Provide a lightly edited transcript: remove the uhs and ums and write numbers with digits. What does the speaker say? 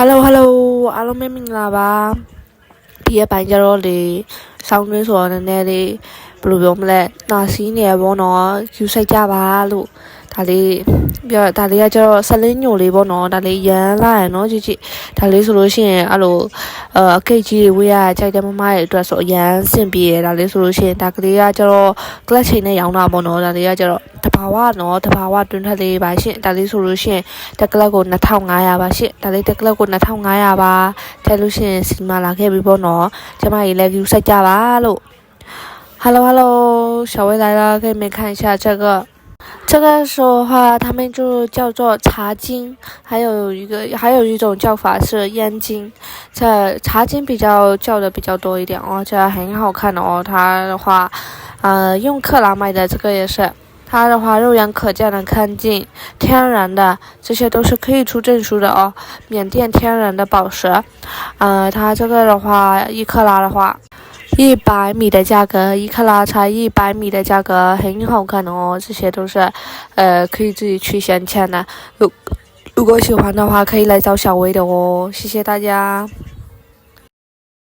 Hello，အားလုံးပဲမင်္ဂလာပါဒီရက်ပိုင်းကျတော့လေဆောင်းတွင်းဆိုတော့နည်းနည်းလေးဘယ်လိုပြောမလဲနာစီးနေရပေါ့နော်ယူဆိုင်ကြပါလို့ဒါလေးပြောဒါလေးကကျတော့ဆက်လင်းညိုလေးပေါ့နော်ဒါလေးရမ်းလာရနော်ကြည့်ဒါလေးဆိုလို့ရှိရင်အဲ့လိုအကိတ်ကြီးတွေဝေးရကြိုက်တဲ့မမရဲ့အတွက်ဆိုအရန်ဆင်ပြေရဒါလေးဆိုလို့ရှိရင်ဒါကလေးကကျတော့ glass ချိန်နဲ့ရောင်းတာပေါ့နော်ဒါလေးကကျတော့တဘာဝနော်တဘာဝတွင်းထက်လေးပါရှင့်ဒါလေးဆိုလို့ရှိရင်တက်ကလပ်ကို2500ပါရှင့်ဒါလေးတက်ကလပ်ကို2500ပါထဲလို့ရှိရင်စီမလာခဲ့ပြီပေါ့နော်ကျမကြီးလည်းယူဆိုင်ကြပါလို့Hello，小薇来了，给你们看一下这个。这个时候的话，他们就叫做茶巾，还有一种叫法是烟巾。这茶巾叫的比较多一点哦，这很好看哦。它的话，用克拉买的这个也是，它的话肉眼可见的看近，天然的，这些都是可以出证书的哦。缅甸天然的宝石，它这个的话1克拉的话。100米的价格，1克拉才100米的价格，很好看哦。这些都是，可以自己去闲钱的。如果喜欢的话，可以来找小薇的哦。谢谢大家。